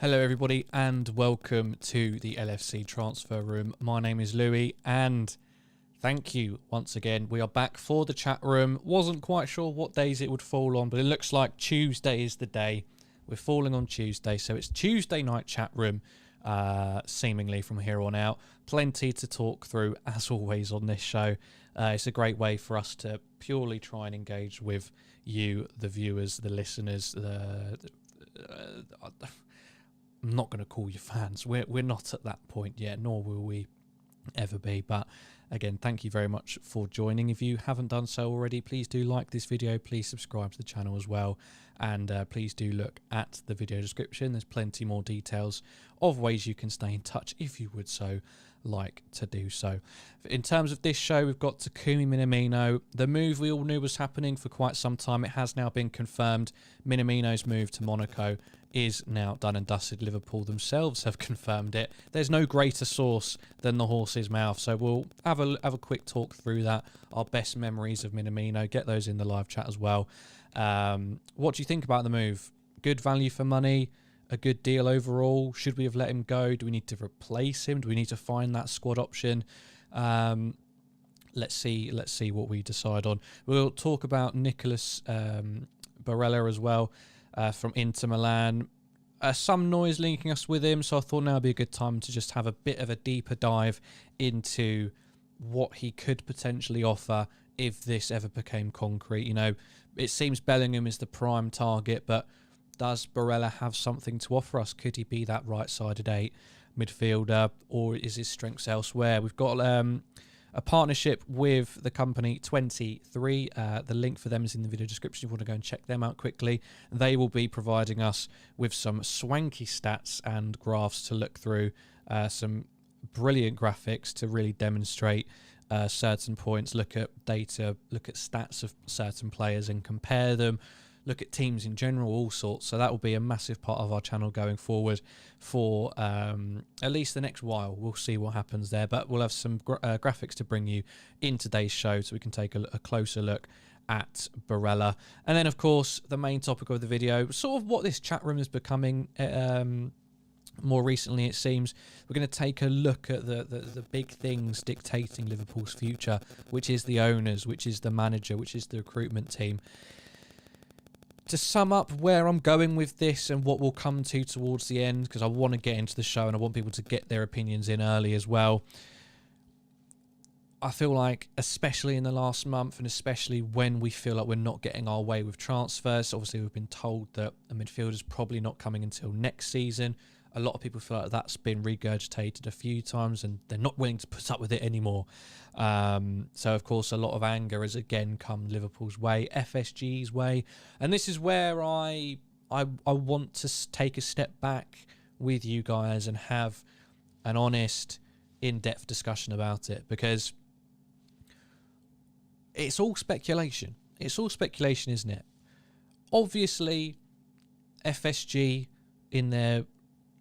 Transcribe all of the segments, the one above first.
Hello everybody and welcome to the LFC transfer room. My name is Louis and thank you once again. We are back for the chat room. Wasn't quite sure what days it would fall on, but it looks like Tuesday is the day. We're falling on Tuesday, so it's Tuesday night chat room seemingly from here on out. Plenty to talk through as always on this show. It's a great way for us to purely try and engage with you, the viewers, the listeners, I'm not going to call you fans. We're not at that point yet, nor will we ever be. But again, thank you very much for joining. If you haven't done so already, please do like this video. Please subscribe to the channel as well. And please do look at the video description. There's plenty more details of ways you can stay in touch if you would so like to do so. In terms of this show, we've got Takumi Minamino. The move we all knew was happening for quite some time. It has now been confirmed. Minamino's move to Monaco is now done and dusted. Liverpool themselves have confirmed it. There's no greater source than the horse's mouth, so we'll have a quick talk through that. Our best memories of Minamino, get those in the live chat as well. What do you think about the move? Good value for money? A good deal overall? Should we have let him go? Do we need to replace him? Do we need to find that squad option? Let's see what we decide on. We'll talk about Nicolas Barella as well from Inter Milan. Some noise linking us with him, so I thought now would be a good time to just have a bit of a deeper dive into what he could potentially offer if this ever became concrete. You know, it seems Bellingham is the prime target, but does Barella have something to offer us? Could he be that right-sided 8 midfielder, or is his strengths elsewhere? We've got a partnership with the company 23. The link for them is in the video description if you want to go and check them out quickly. They will be providing us with some swanky stats and graphs to look through, some brilliant graphics to really demonstrate certain points, look at data, look at stats of certain players and compare them, look at teams in general, all sorts. So that will be a massive part of our channel going forward for at least the next while. We'll see what happens there, but we'll have some graphics to bring you in today's show so we can take a closer look at Barella. And then, of course, the main topic of the video, sort of what this chat room is becoming more recently, it seems. We're going to take a look at the big things dictating Liverpool's future, which is the owners, which is the manager, which is the recruitment team. To sum up where I'm going with this and what we'll come to towards the end, because I want to get into the show and I want people to get their opinions in early as well. I feel like, especially in the last month, and especially when we feel like we're not getting our way with transfers, obviously we've been told that a midfielder's probably not coming until next season. A lot of people feel like that's been regurgitated a few times and they're not willing to put up with it anymore. So, of course, a lot of anger has again come Liverpool's way, FSG's way. And this is where I want to take a step back with you guys and have an honest, in-depth discussion about it, because it's all speculation. It's all speculation, isn't it? Obviously, FSG in their,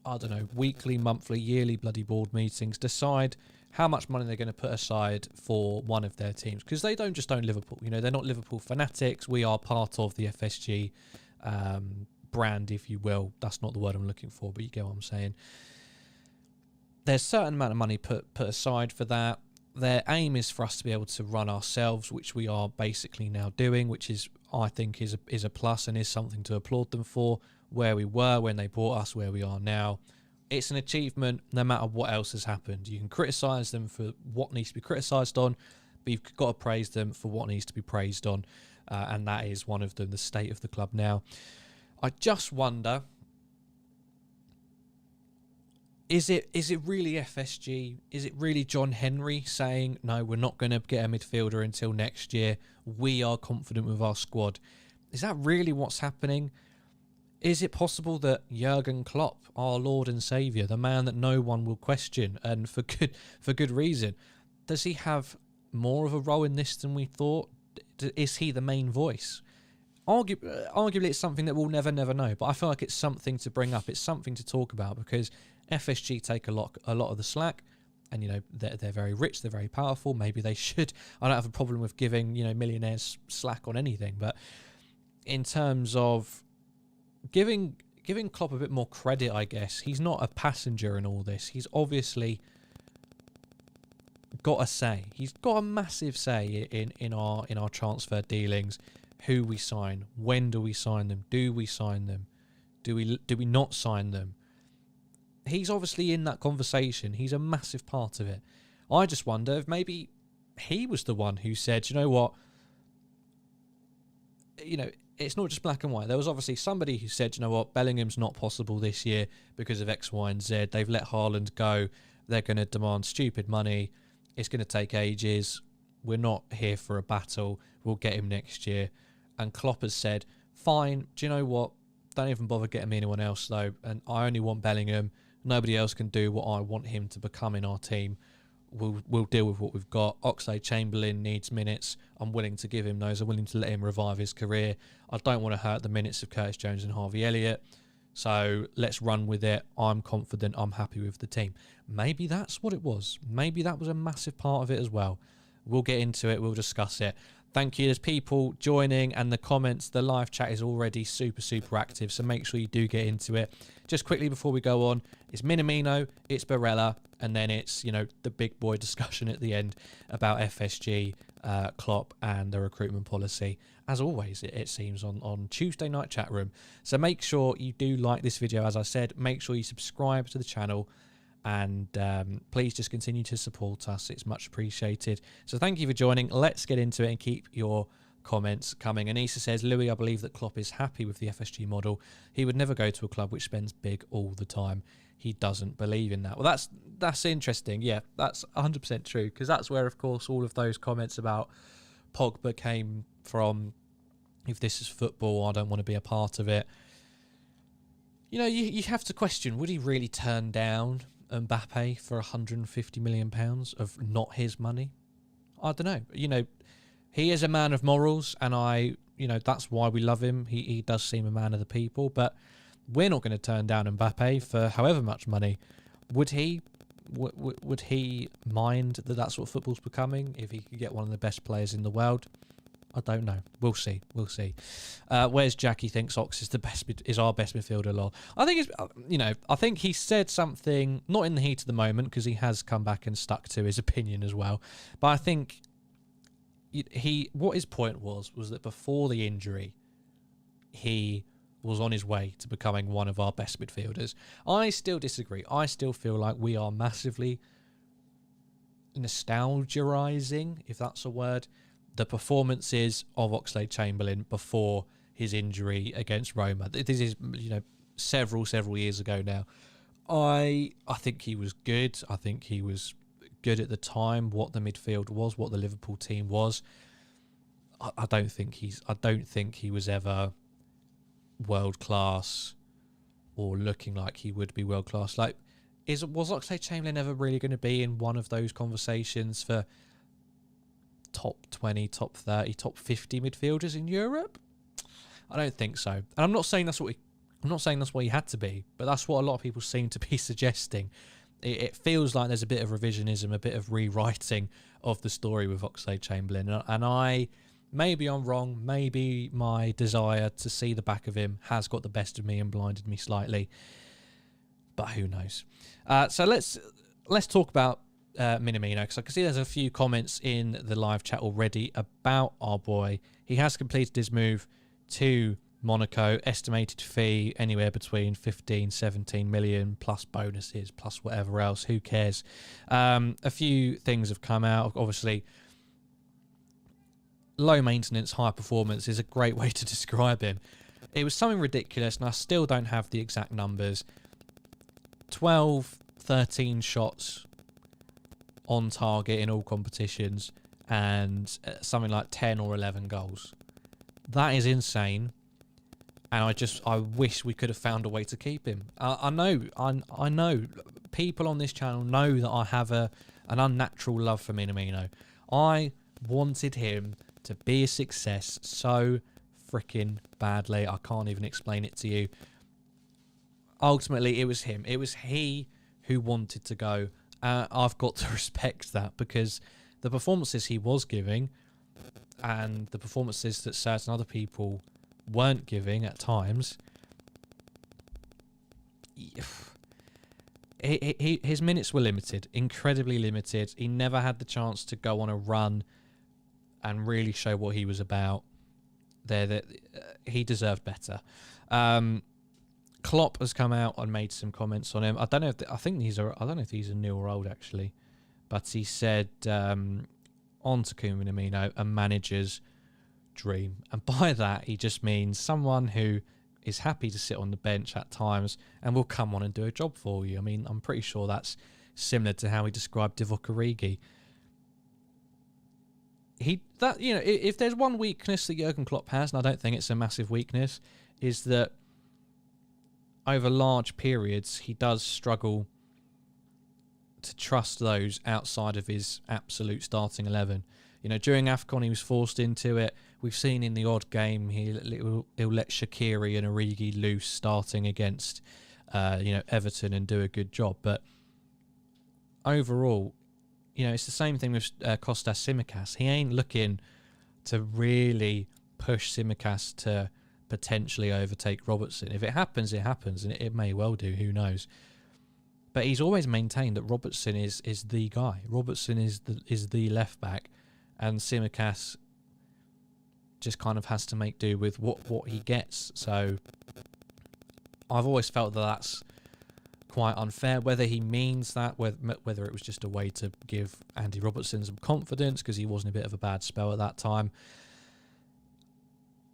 I don't know, weekly, monthly, yearly bloody board meetings decide how much money they're going to put aside for one of their teams, because they don't just own Liverpool. You know, they're not Liverpool fanatics. We are part of the FSG brand, if you will. That's not the word I'm looking for, but you get what I'm saying. There's a certain amount of money put aside for that. Their aim is for us to be able to run ourselves, which we are basically now doing, which is, I think, is a plus and is something to applaud them for. Where we were when they bought us, where we are now, it's an achievement no matter what else has happened. You can criticise them for what needs to be criticised on, but you've got to praise them for what needs to be praised on, and that is one of them, the state of the club now. I just wonder, is it really FSG? Is it really John Henry saying, no, we're not going to get a midfielder until next year, we are confident with our squad? Is that really what's happening? Is it possible that Jurgen Klopp, our Lord and Saviour, the man that no one will question, and for good reason, does he have more of a role in this than we thought? Is he the main voice? Arguably, it's something that we'll never know, but I feel like it's something to bring up. It's something to talk about, because FSG take a lot of the slack, and you know they're very rich, they're very powerful. Maybe they should. I don't have a problem with giving millionaires slack on anything, but in terms of giving giving Klopp a bit more credit, I guess. He's not a passenger in all this. He's obviously got a say. He's got a massive say in our transfer dealings. Who we sign, when do we sign them, do we sign them, do we not sign them? He's obviously in that conversation. He's a massive part of it. I just wonder if maybe he was the one who said, you know what, it's not just black and white. There was obviously somebody who said, you know what, Bellingham's not possible this year because of X, Y, and Z. They've let Haaland go. They're going to demand stupid money. It's going to take ages. We're not here for a battle. We'll get him next year. And Klopp has said, fine, do you know what? Don't even bother getting me anyone else, though. And I only want Bellingham. Nobody else can do what I want him to become in our team. We'll deal with what we've got. Oxlade-Chamberlain needs minutes. I'm willing to give him those. I'm willing to let him revive his career. I don't want to hurt the minutes of Curtis Jones and Harvey Elliott. So let's run with it. I'm confident. I'm happy with the team. Maybe that's what it was. Maybe that was a massive part of it as well. We'll get into it. We'll discuss it. Thank you. There's people joining and the comments. The live chat is already super, super active. So make sure you do get into it. Just quickly before we go on, it's Minamino, it's Barella, and then it's, the big boy discussion at the end about FSG, Klopp, and the recruitment policy. As always, it seems on Tuesday night chat room. So make sure you do like this video. As I said, make sure you subscribe to the channel. And please just continue to support us. It's much appreciated. So thank you for joining. Let's get into it and keep your comments coming. Anissa says, Louis, I believe that Klopp is happy with the FSG model. He would never go to a club which spends big all the time. He doesn't believe in that. Well, that's interesting. Yeah, that's 100% true. Because that's where, of course, all of those comments about Pogba came from. If this is football, I don't want to be a part of it. You have to question, would he really turn down Mbappe for £150 million of not his money? I don't know. He is a man of morals, and that's why we love him. He does seem a man of the people, but we're not going to turn down Mbappe for however much money. Would he? Would he mind that that's what football's becoming if he could get one of the best players in the world? I don't know. We'll see. Where's Jackie thinks Ox is our best midfielder. Lol. I think I think he said something not in the heat of the moment because he has come back and stuck to his opinion as well. But I think what his point was that before the injury, he was on his way to becoming one of our best midfielders. I still disagree. I still feel like we are massively nostalgizing, if that's a word, the performances of Oxlade-Chamberlain before his injury against Roma. This is, several years ago now. I think he was good. I think he was good at the time, what the midfield was, what the Liverpool team was. I don't think he was ever world class or looking like he would be world class. Was Oxlade-Chamberlain ever really going to be in one of those conversations for top 20, top 30, top 50 midfielders in Europe? I don't think so. And I'm not saying that's what he had to be, but that's what a lot of people seem to be suggesting. It feels like there's a bit of revisionism, a bit of rewriting of the story with Oxlade-Chamberlain. And maybe I'm wrong. Maybe my desire to see the back of him has got the best of me and blinded me slightly. But who knows? So let's talk about Minamino, because I can see there's a few comments in the live chat already about our boy. He has completed his move to Monaco, estimated fee anywhere between 15-17 million plus bonuses plus whatever else, who cares. A few things have come out. Obviously, low maintenance, high performance is a great way to describe him. It was something ridiculous, and I still don't have the exact numbers. 12, 13 shots on target in all competitions, and something like 10 or 11 goals. That is insane, and I wish we could have found a way to keep him. I know people on this channel know that I have an unnatural love for Minamino. I wanted him to be a success so freaking badly. I can't even explain it to you. Ultimately, it was him. It was he who wanted to go. I've got to respect that, because the performances he was giving and the performances that certain other people weren't giving at times, his minutes were limited, incredibly limited. He never had the chance to go on a run and really show what he was about. He deserved better. Klopp has come out and made some comments on him. I don't know if these are new or old actually, but he said on Takuma Minamino, a manager's dream, and by that he just means someone who is happy to sit on the bench at times and will come on and do a job for you. I mean, I'm pretty sure that's similar to how he described Divock Origi. If there's one weakness that Jurgen Klopp has, and I don't think it's a massive weakness, is that over large periods he does struggle to trust those outside of his absolute starting 11. During AFCON he was forced into it. We've seen in the odd game he'll let Shaqiri and Origi loose starting against Everton and do a good job. But overall, it's the same thing with Kostas Tsimikas. He ain't looking to really push Tsimikas to potentially overtake Robertson. If it happens, it happens, and it may well do. Who knows? But he's always maintained that Robertson is the guy. Robertson is the left back, and Tsimikas just kind of has to make do with what he gets. So I've always felt that that's quite unfair. Whether he means that, whether it was just a way to give Andy Robertson some confidence because he was in a bit of a bad spell at that time,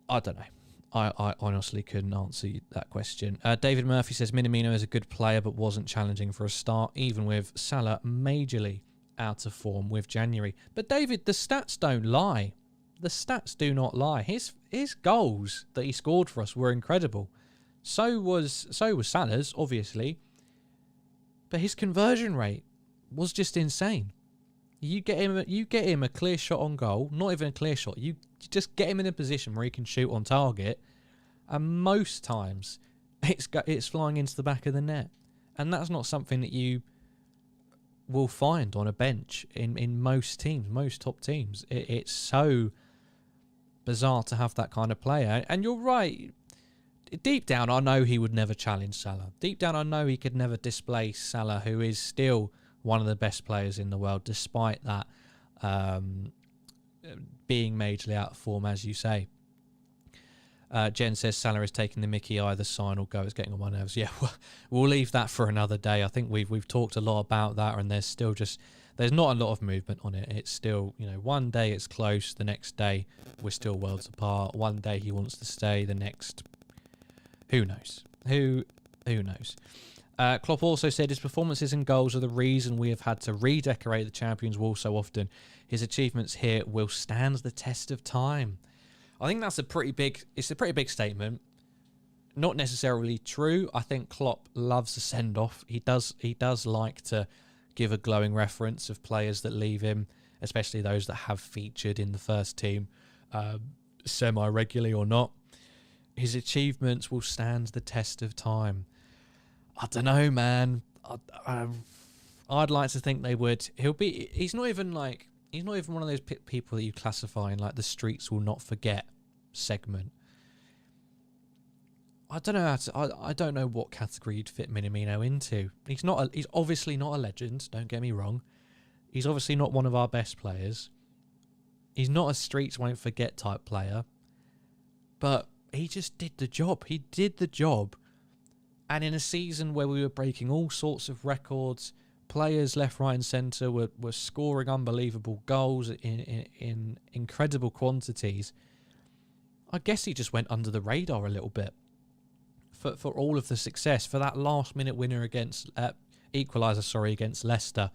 I don't know. I honestly couldn't answer that question. David Murphy says Minamino is a good player but wasn't challenging for a start, even with Salah majorly out of form with January. But David, the stats don't lie. The stats do not lie. His goals that he scored for us were incredible. So was Salah's, obviously. But his conversion rate was just insane. You get him a clear shot on goal, not even a clear shot. You just get him in a position where he can shoot on target, and most times it's flying into the back of the net. And that's not something that you will find on a bench in most teams, most top teams. It's so bizarre to have that kind of player. And you're right. Deep down, I know he would never challenge Salah. Deep down, I know he could never displace Salah, who is still one of the best players in the world, despite that being majorly out of form, as you say. Jen says Salah is taking the mickey, either sign or go. It's getting on my nerves. Yeah, we'll leave that for another day. I think we've talked a lot about that, and there's not a lot of movement on it. It's still, one day it's close, the next day we're still worlds apart. One day he wants to stay, the next, who knows? Who knows? Klopp also said his performances and goals are the reason we have had to redecorate the Champions Wall so often. His achievements here will stand the test of time. I think that's a pretty big statement. Not necessarily true. I think Klopp loves a send-off. He does like to give a glowing reference of players that leave him, especially those that have featured in the first team, semi-regularly or not. His achievements will stand the test of time. I don't know, man. I'd like to think they would. He's not even one of those people that you classify in like the streets will not forget segment. I don't know I don't know what category you'd fit Minamino into. He's obviously not a legend, don't get me wrong. He's obviously not one of our best players. He's not a streets won't forget type player. But he just did the job. He did the job. And in a season where we were breaking all sorts of records, players left, right and centre were scoring unbelievable goals in incredible quantities, I guess he just went under the radar a little bit for all of the success, for that last-minute winner equaliser against Leicester,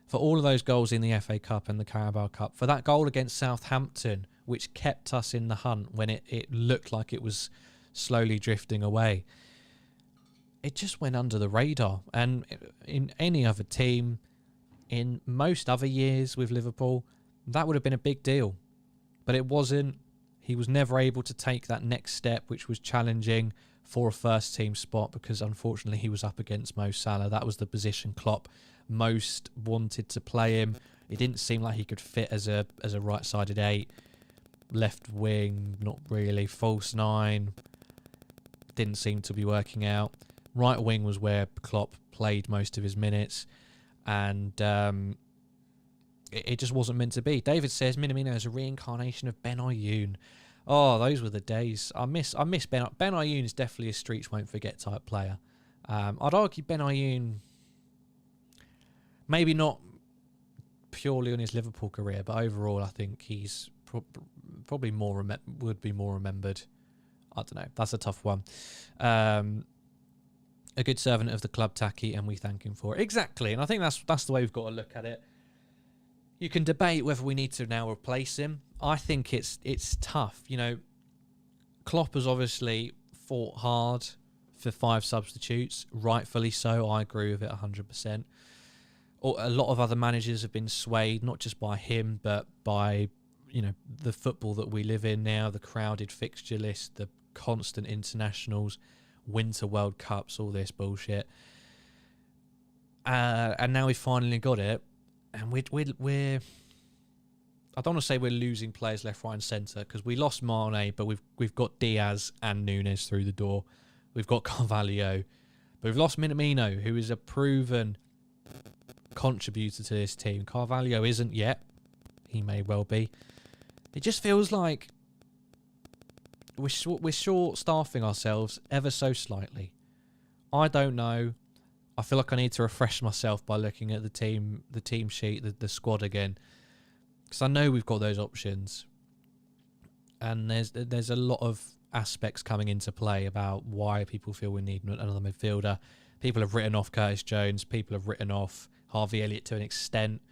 for all of those goals in the FA Cup and the Carabao Cup, for that goal against Southampton, which kept us in the hunt when it looked like it was slowly drifting away. It just went under the radar. And in any other team, in most other years with Liverpool, that would have been a big deal. But it wasn't. He was never able to take that next step, which was challenging for a first team spot, because unfortunately he was up against Mo Salah. That was the position Klopp most wanted to play him. It didn't seem like he could fit as a right-sided 8. Left wing, not really. False 9, didn't seem to be working out. Right wing was where Klopp played most of his minutes, and it just wasn't meant to be. David says Minamino is a reincarnation of Ben Ayoun. Oh, those were the days. I miss Ben. Ben Ayoun is definitely a streets won't forget type player. I'd argue Ben Ayoun, maybe not purely on his Liverpool career, but overall I think he's probably would be more remembered. I don't know. That's a tough one. A good servant of the club, Taki, and we thank him for it. Exactly, and I think that's the way we've got to look at it. You can debate whether we need to now replace him. I think it's tough. You know, Klopp has obviously fought hard for 5 substitutes, rightfully so. I agree with it 100%. A lot of other managers have been swayed, not just by him, but by, you know, the football that we live in now, the crowded fixture list, the constant internationals, Winter World Cups, all this bullshit. And now we finally got it. And we're I don't want to say we're losing players left, right and centre, because we lost Mane, but we've got Diaz and Nunes through the door. We've got Carvalho. But we've lost Minamino, who is a proven contributor to this team. Carvalho isn't yet. He may well be. It just feels like we're short-staffing ourselves ever so slightly. I don't know. I feel like I need to refresh myself by looking at the team sheet, the squad again, because I know we've got those options, and there's a lot of aspects coming into play about why people feel we need another midfielder. People have written off Curtis Jones. People have written off Harvey Elliott to an extent.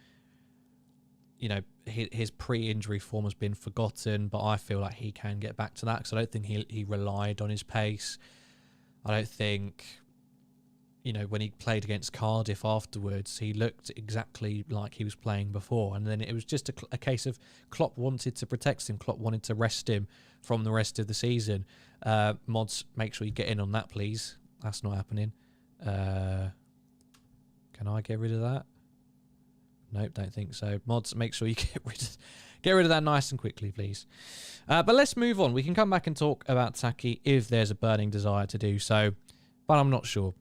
You know, his pre-injury form has been forgotten, but I feel like he can get back to that, because I don't think he relied on his pace. I don't think, you know, when he played against Cardiff afterwards, he looked exactly like he was playing before. And then it was just a case of Klopp wanted to protect him. Klopp wanted to rest him from the rest of the season. Mods, make sure you get in on that, please. That's not happening. Can I get rid of that? Nope, don't think so. Mods, make sure you get rid of that nice and quickly, please. But let's move on. We can come back and talk about Taki if there's a burning desire to do so, but I'm not sure.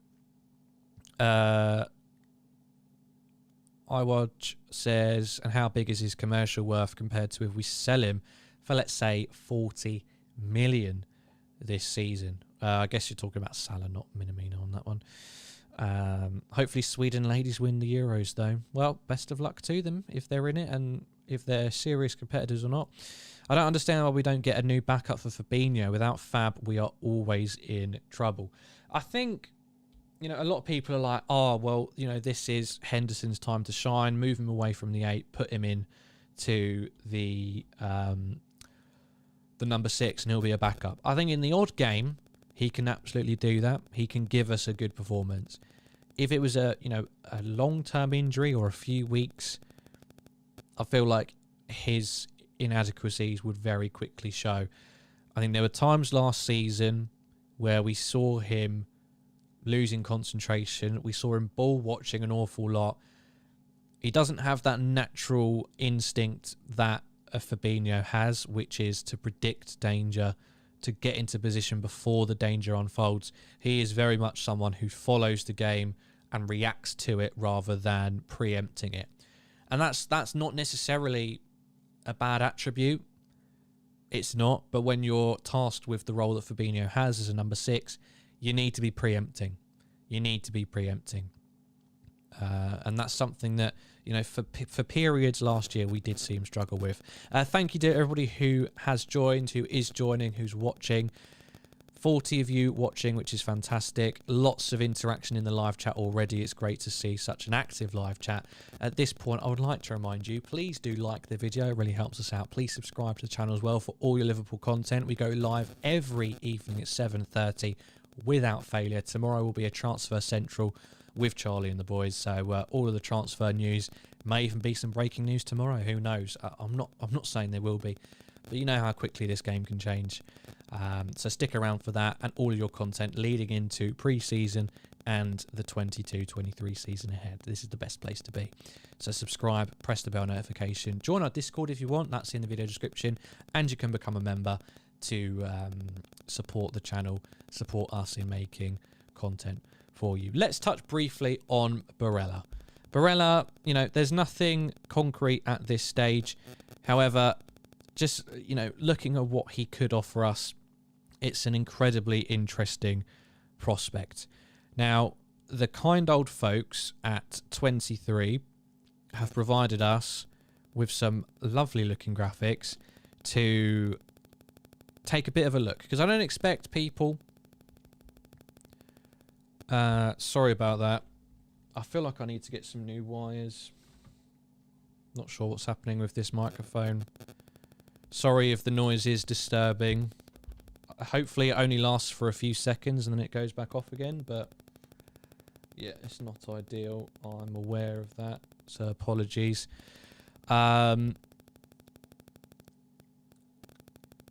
iWatch says, and how big is his commercial worth compared to if we sell him for, let's say, 40 million this season? I guess you're talking about Salah, not Minamino on that one. Hopefully Sweden ladies win the Euros, though. Well, best of luck to them if they're in it, and if they're serious competitors or not. I don't understand why we don't get a new backup for Fabinho. Without Fab, we are always in trouble. I think, you know, a lot of people are like, oh, well, you know, this is Henderson's time to shine. Move him away from the 8, put him in to the number 6, and he'll be a backup. I think in the odd game, he can absolutely do that. He can give us a good performance. If it was a long-term injury or a few weeks, I feel like his inadequacies would very quickly show. I think there were times last season where we saw him losing concentration. We saw him ball watching an awful lot. He doesn't have that natural instinct that a Fabinho has, which is to predict danger, to get into position before the danger unfolds. He is very much someone who follows the game and reacts to it rather than preempting it. And that's not necessarily a bad attribute. It's not. But when you're tasked with the role that Fabinho has as a number 6, you need to be preempting. You need to be preempting. And that's something that, you know, for periods last year, we did see him struggle with. Thank you to everybody who has joined, who is joining, who's watching. 40 of you watching, which is fantastic. Lots of interaction in the live chat already. It's great to see such an active live chat. At this point, I would like to remind you, please do like the video. It really helps us out. Please subscribe to the channel as well for all your Liverpool content. We go live every evening at 7:30 without failure. Tomorrow will be a Transfer Central with Charlie and the boys. So all of the transfer news, may even be some breaking news tomorrow. Who knows? I'm not saying there will be, but you know how quickly this game can change. So stick around for that and all of your content leading into pre-season and the 22-23 season ahead. This is the best place to be. So subscribe, press the bell notification, join our Discord if you want. That's in the video description, and you can become a member to support the channel, support us in making content for you. Let's touch briefly on Barella. Barella, you know, there's nothing concrete at this stage. However, just, you know, looking at what he could offer us, it's an incredibly interesting prospect. Now, the kind old folks at 23 have provided us with some lovely looking graphics to take a bit of a look, because I don't expect people... sorry about that. I feel like I need to get some new wires. Not sure what's happening with this microphone. Sorry if the noise is disturbing. Hopefully it only lasts for a few seconds and then it goes back off again, but yeah, it's not ideal. I'm aware of that, so apologies.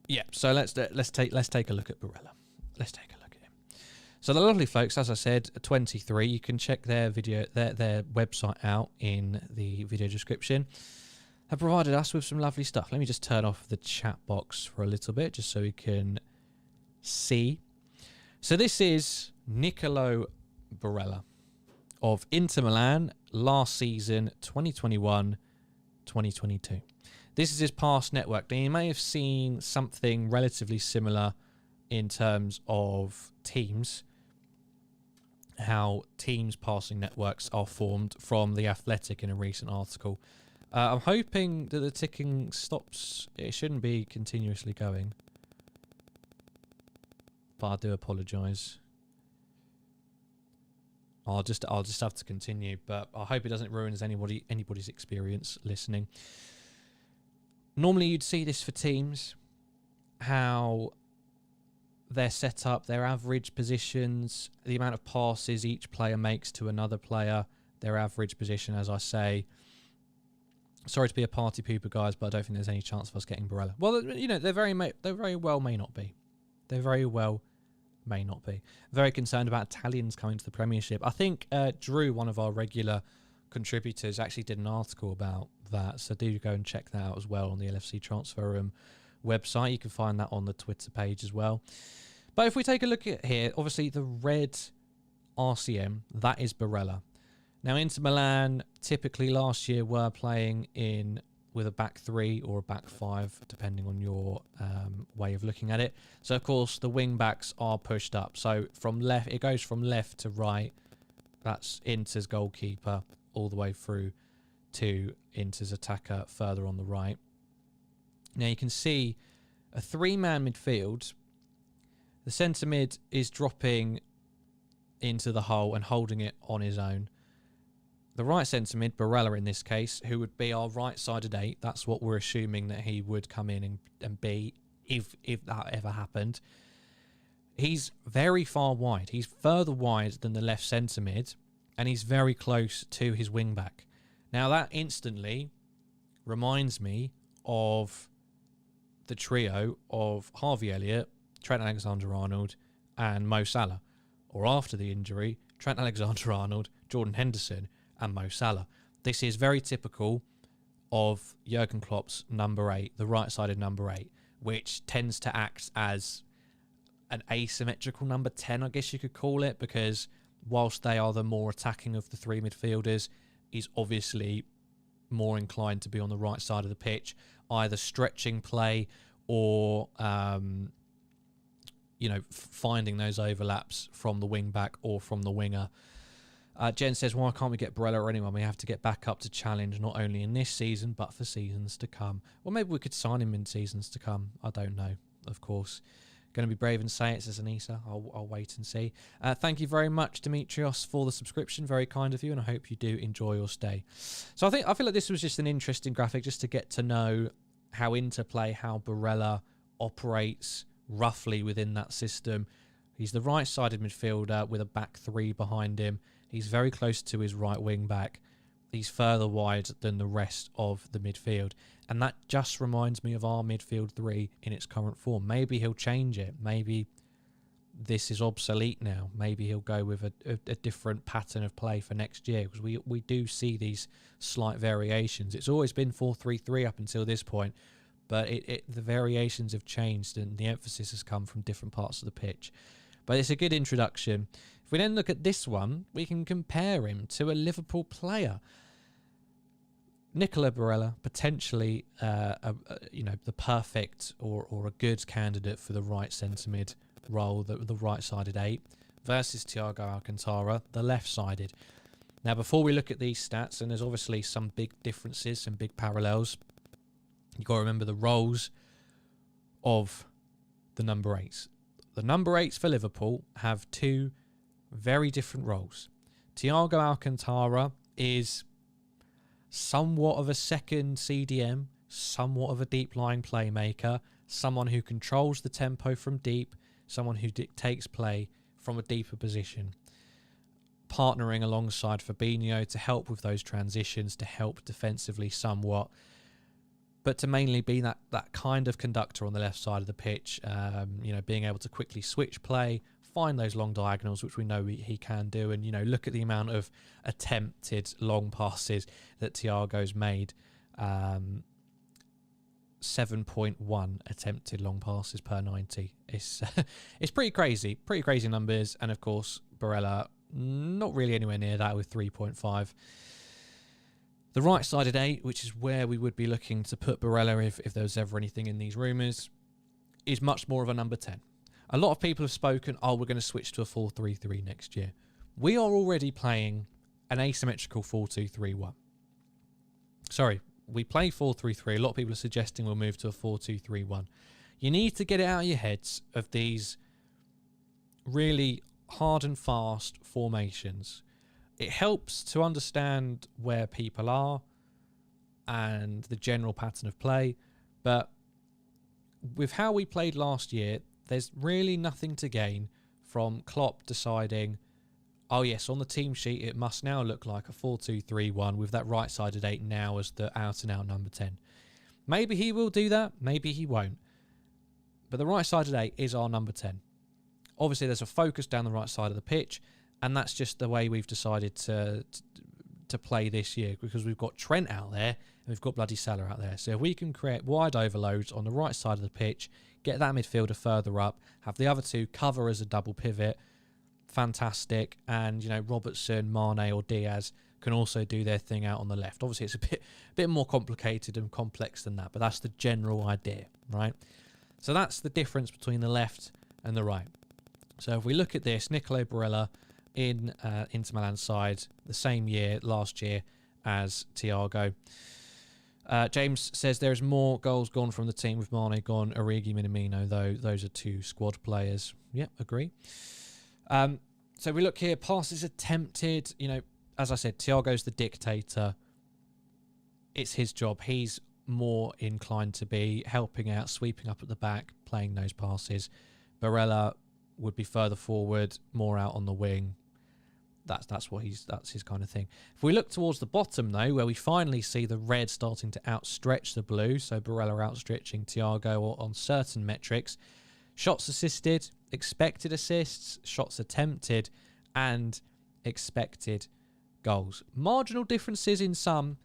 Yeah, so let's take a look at Barella. Let's take a look at him. So the lovely folks, as I said, 23. You can check their video, their website out in the video description. Have provided us with some lovely stuff. Let me just turn off the chat box for a little bit, just so we can see. So this is Nicolo Barella of Inter Milan last season, 2021-2022. This is his past network. Now, you may have seen something relatively similar in terms of teams, how teams passing networks are formed from The Athletic in a recent article. I'm hoping that the ticking stops. It shouldn't be continuously going, but I do apologise. I'll just have to continue, but I hope it doesn't ruin anybody's experience listening. Normally you'd see this for teams, how they're set up, their average positions, the amount of passes each player makes to another player, their average position, as I say. Sorry to be a party pooper, guys, but I don't think there's any chance of us getting Barella. Well, you know, they very well may not be. They very well may not be. Very concerned about Italians coming to the Premiership. I think Drew, one of our regular contributors, actually did an article about that, so do go and check that out as well on the LFC Transfer Room website. You can find that on the Twitter page as well. But if we take a look at here, obviously the red RCM, that is Barella. Now, Inter Milan typically last year were playing in with a back three or a back five, depending on your way of looking at it. So, of course, the wing backs are pushed up. So, from left, it goes from left to right. That's Inter's goalkeeper all the way through to Inter's attacker further on the right. Now, you can see a three-man midfield. The centre mid is dropping into the hole and holding it on his own. The right centre mid, Barella in this case, who would be our right-sided 8. That's what we're assuming that he would come in and be if that ever happened. He's very far wide. He's further wide than the left centre mid, and he's very close to his wing-back. Now, that instantly reminds me of the trio of Harvey Elliott, Trent Alexander-Arnold, and Mo Salah. Or after the injury, Trent Alexander-Arnold, Jordan Henderson, and Mo Salah. This is very typical of Jurgen Klopp's number 8, the right-sided number 8, which tends to act as an asymmetrical number 10, I guess you could call it, because whilst they are the more attacking of the three midfielders, he's obviously more inclined to be on the right side of the pitch, either stretching play or finding those overlaps from the wing back or from the winger. Jen says, why can't we get Barella or anyone? We have to get back up to challenge, not only in this season, but for seasons to come. Well, maybe we could sign him in seasons to come. I don't know, of course. Going to be brave and say it, says Anissa. I'll wait and see. Thank you very much, Demetrios, for the subscription. Very kind of you, and I hope you do enjoy your stay. So I feel like this was just an interesting graphic just to get to know how interplay, how Barella operates roughly within that system. He's the right-sided midfielder with a back three behind him. He's very close to his right wing back. He's further wide than the rest of the midfield. And that just reminds me of our midfield three in its current form. Maybe he'll change it. Maybe this is obsolete now. Maybe he'll go with a different pattern of play for next year. Because we do see these slight variations. It's always been 4-3-3 up until this point. But the variations have changed and the emphasis has come from different parts of the pitch. But it's a good introduction. If we then look at this one, we can compare him to a Liverpool player. Nicola Barella, potentially, the perfect or a good candidate for the right centre mid role, the right-sided 8, versus Thiago Alcantara, the left-sided. Now, before we look at these stats, and there's obviously some big differences, some big parallels, you've got to remember the roles of the number 8s. The number 8s for Liverpool have 2 very different roles. Thiago Alcantara is somewhat of a second CDM, somewhat of a deep-lying playmaker, someone who controls the tempo from deep, someone who dictates play from a deeper position, partnering alongside Fabinho to help with those transitions, to help defensively somewhat, but to mainly be that kind of conductor on the left side of the pitch, being able to quickly switch play, find those long diagonals, which we know he can do, and look at the amount of attempted long passes that Thiago's made. 7.1 attempted long passes per 90. It's pretty crazy numbers, and of course Barella not really anywhere near that with 3.5. The right-sided 8, which is where we would be looking to put Barella if there was ever anything in these rumours, is much more of a number 10. A lot of people have spoken, we're going to switch to a 4-3-3 next year. We are already playing an asymmetrical 4-2-3-1. Sorry, we play 4-3-3. A lot of people are suggesting we'll move to a 4-2-3-1. You need to get it out of your heads of these really hard and fast formations. It helps to understand where people are and the general pattern of play, but with how we played last year, there's really nothing to gain from Klopp deciding, oh yes, on the team sheet it must now look like a 4-2-3-1 with that right-sided 8 now as the out-and-out number 10. Maybe he will do that, maybe he won't. But the right-sided 8 is our number 10. Obviously there's a focus down the right side of the pitch, and that's just the way we've decided to play this year, because we've got Trent out there and we've got bloody Salah out there. So if we can create wide overloads on the right side of the pitch, get that midfielder further up, have the other 2 cover as a double pivot, fantastic. And Robertson, Mane or Diaz can also do their thing out on the left. Obviously it's a bit more complicated and complex than that, but that's the general idea, right? So that's the difference between the left and the right. So if we look at this, Nicolo Barella in Inter Milan's side the same year, last year, as Thiago. James says there's more goals gone from the team with Mane gone, Origi, Minamino, though those are 2 squad players. Yep, agree. So we look here, passes attempted. As I said, Thiago's the dictator. It's his job. He's more inclined to be helping out, sweeping up at the back, playing those passes. Barella would be further forward, more out on the wing. That's his kind of thing. If we look towards the bottom though, where we finally see the red starting to outstretch the blue, so Barella outstretching Thiago on certain metrics, shots assisted, expected assists, shots attempted, and expected goals. Marginal differences in some,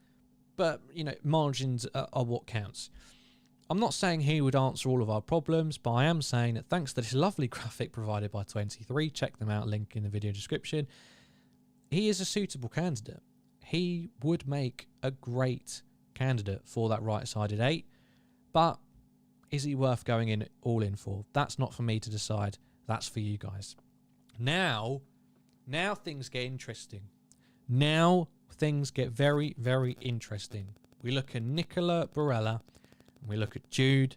but margins are what counts. I'm not saying he would answer all of our problems, but I am saying that thanks to this lovely graphic provided by 23, check them out, link in the video description, he is a suitable candidate. He would make a great candidate for that right-sided 8, but is he worth going in all in for? That's not for me to decide. That's for you guys. Now things get interesting. Now things get very, very interesting. We look at Nicola Barella and we look at Jude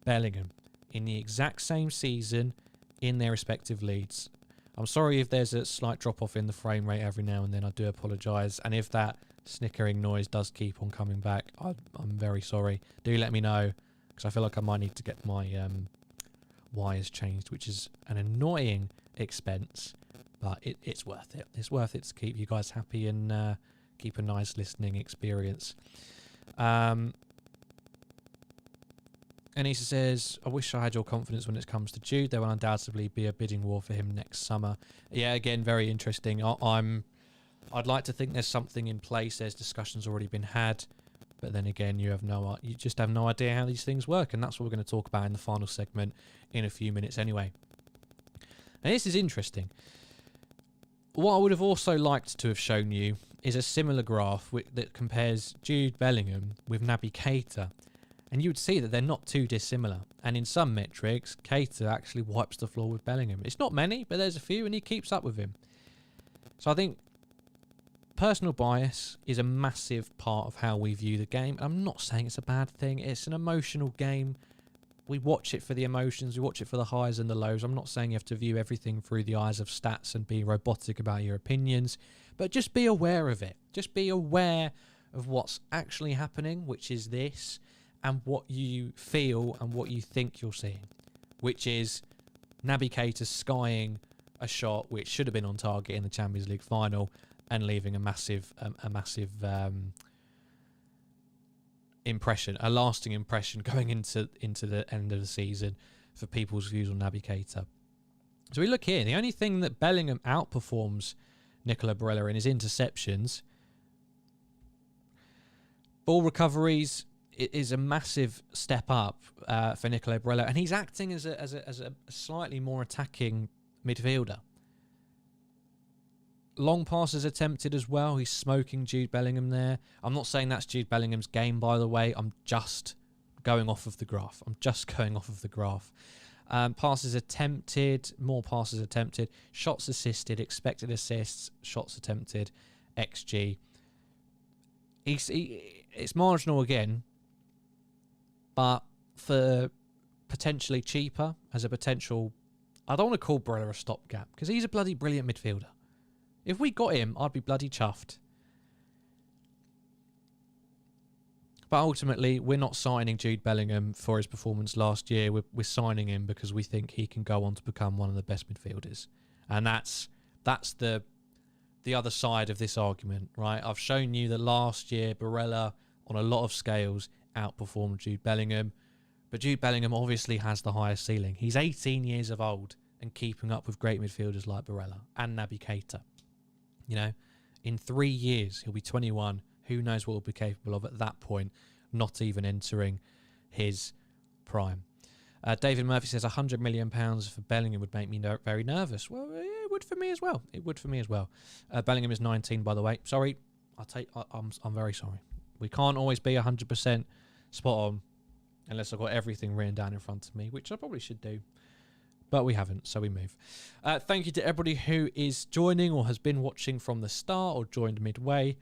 Bellingham in the exact same season in their respective leagues. I'm sorry if there's a slight drop-off in the frame rate every now and then. I do apologise. And if that snickering noise does keep on coming back, I'm very sorry. Do let me know, because I feel like I might need to get my wires changed, which is an annoying expense, but it's worth it. It's worth it to keep you guys happy and keep a nice listening experience. Anissa says, I wish I had your confidence when it comes to Jude. There will undoubtedly be a bidding war for him next summer. Yeah, again, very interesting. I'd like to think there's something in place. There's discussions already been had. But then again, you just have no idea how these things work. And that's what we're going to talk about in the final segment in a few minutes anyway. And this is interesting. What I would have also liked to have shown you is a similar graph that compares Jude Bellingham with Naby Keita. And you would see that they're not too dissimilar. And in some metrics, Keita actually wipes the floor with Bellingham. It's not many, but there's a few, and he keeps up with him. So I think personal bias is a massive part of how we view the game. And I'm not saying it's a bad thing. It's an emotional game. We watch it for the emotions. We watch it for the highs and the lows. I'm not saying you have to view everything through the eyes of stats and be robotic about your opinions. But just be aware of it. Just be aware of what's actually happening, which is this, and what you feel and what you think you're seeing, which is Naby Keita skying a shot which should have been on target in the Champions League final and leaving a massive impression, a lasting impression going into the end of the season for people's views on Naby Keita. So we look here, the only thing that Bellingham outperforms Nicola Barella in is interceptions. Ball recoveries is a massive step up for Nicola Barella, and he's acting as a slightly more attacking midfielder. Long passes attempted as well. He's smoking Jude Bellingham there. I'm not saying that's Jude Bellingham's game, by the way. I'm just going off of the graph. Passes attempted, more passes attempted. Shots assisted, expected assists, shots attempted, XG. It's marginal again, but for potentially cheaper as a potential... I don't want to call Barella a stopgap because he's a bloody brilliant midfielder. If we got him, I'd be bloody chuffed. But ultimately, we're not signing Jude Bellingham for his performance last year. We're signing him because we think he can go on to become one of the best midfielders. And that's the other side of this argument, right? I've shown you that last year, Barella, on a lot of scales, outperformed Jude Bellingham. But Jude Bellingham obviously has the highest ceiling. He's 18 years of old and keeping up with great midfielders like Barella and Naby Keita. You know, in 3 years, he'll be 21. Who knows what he'll be capable of at that point, not even entering his prime. David Murphy says £100 million for Bellingham would make me very nervous. Well, it would for me as well. Bellingham is 19, by the way. Sorry, I'm very sorry. We can't always be 100% spot on unless I've got everything written down in front of me, which I probably should do. But we haven't, so we move. Thank you to everybody who is joining or has been watching from the start or joined midway.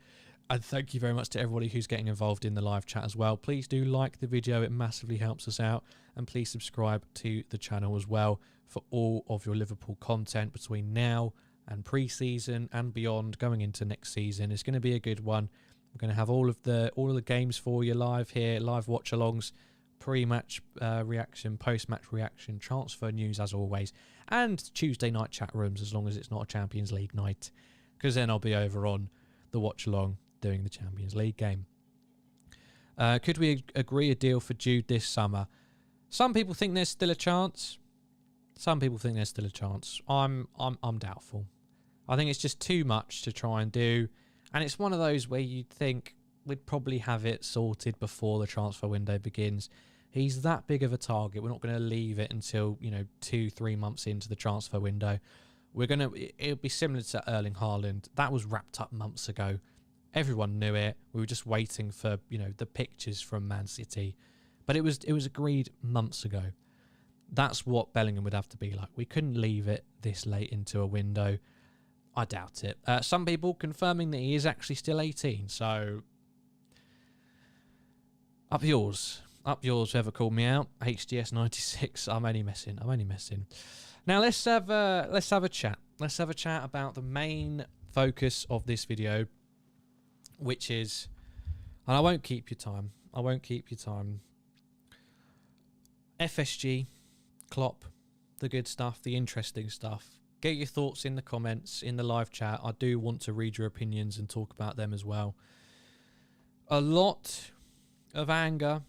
And thank you very much to everybody who's getting involved in the live chat as well. Please do like the video. It massively helps us out. And please subscribe to the channel as well for all of your Liverpool content between now and pre-season and beyond going into next season. It's going to be a good one. We're going to have all of the games for you live here, live watch-alongs, pre-match reaction, post-match reaction, transfer news as always, and Tuesday night chat rooms as long as it's not a Champions League night, because then I'll be over on the watch-along doing the Champions League game. Could we agree a deal for Jude this summer? Some people think there's still a chance. I'm doubtful. I think it's just too much to try and do, and it's one of those where you'd think we'd probably have it sorted before the transfer window begins. He's that big of a target. We're not going to leave it until 2-3 months into the transfer window. It'll be similar to Erling Haaland. That was wrapped up months ago. Everyone knew it. We were just waiting for the pictures from Man City, but it was agreed months ago. That's what Bellingham would have to be like. We couldn't leave it this late into a window. I doubt it. Some people confirming that he is actually still 18. So up yours, whoever called me out. HDS 96. I'm only messing. Now let's have a chat. Let's have a chat about the main focus of this video, which is, and I won't keep your time. FSG, Klopp, the good stuff, the interesting stuff. Get your thoughts in the comments, in the live chat. I do want to read your opinions and talk about them as well. A lot of anger,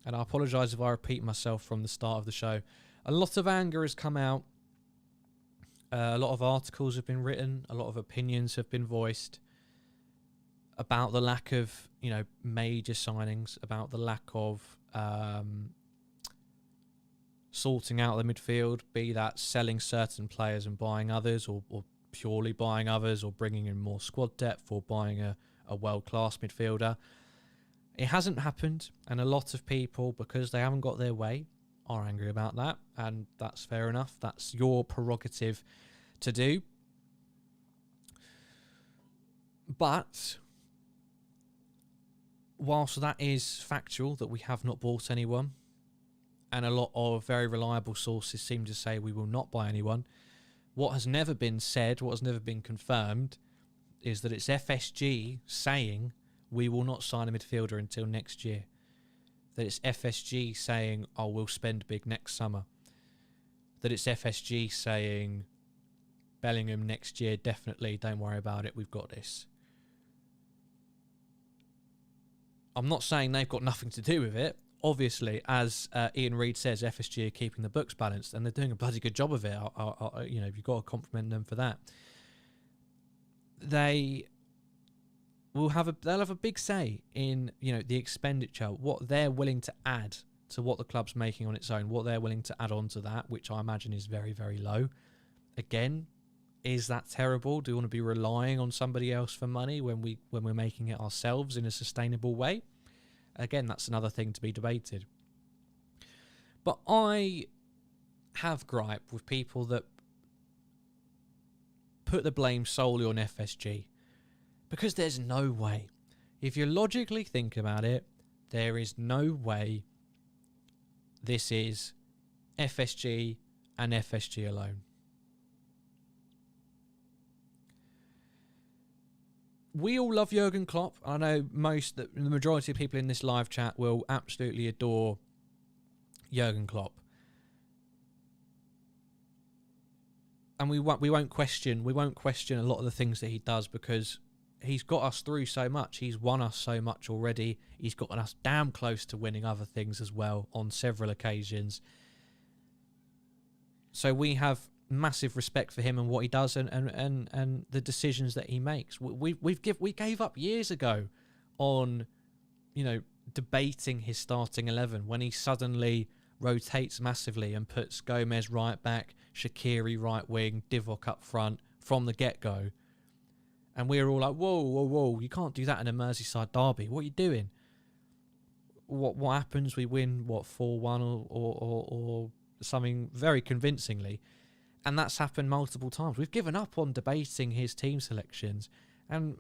and I apologise if I repeat myself from the start of the show. A lot of anger has come out. A lot of articles have been written. A lot of opinions have been voiced about the lack of, major signings, about the lack of sorting out the midfield, be that selling certain players and buying others, or purely buying others or bringing in more squad depth or buying a world-class midfielder. It hasn't happened, and a lot of people, because they haven't got their way, are angry about that, and that's fair enough. That's your prerogative to do. But whilst that is factual, that we have not bought anyone, and a lot of very reliable sources seem to say we will not buy anyone, what has never been said, what has never been confirmed, is that it's FSG saying we will not sign a midfielder until next year. That it's FSG saying, oh, we'll spend big next summer. That it's FSG saying, Bellingham next year, definitely, don't worry about it, we've got this. I'm not saying they've got nothing to do with it. Obviously, as Ian Reid says, FSG are keeping the books balanced, and they're doing a bloody good job of it. You've got to compliment them for that. They'll have a big say in the expenditure, what they're willing to add to what the club's making on its own, what they're willing to add on to that, which I imagine is very, very low. Again, is that terrible? Do we want to be relying on somebody else for money when we're making it ourselves in a sustainable way? Again, that's another thing to be debated. But I have gripe with people that put the blame solely on FSG, because there's no way. If you logically think about it, there is no way this is FSG and FSG alone. We all love Jurgen Klopp. I know the majority of people in this live chat will absolutely adore Jurgen Klopp. And we won't question a lot of the things that he does, because he's got us through so much. He's won us so much already. He's gotten us damn close to winning other things as well on several occasions. So we have massive respect for him and what he does and the decisions that he makes. We gave up years ago on debating his starting 11 when he suddenly rotates massively and puts Gomez right back, Shaqiri right wing, Divock up front from the get-go. And we were all like, whoa, you can't do that in a Merseyside derby. What are you doing? What happens? We win, 4-1 or something very convincingly. And that's happened multiple times. We've given up on debating his team selections. And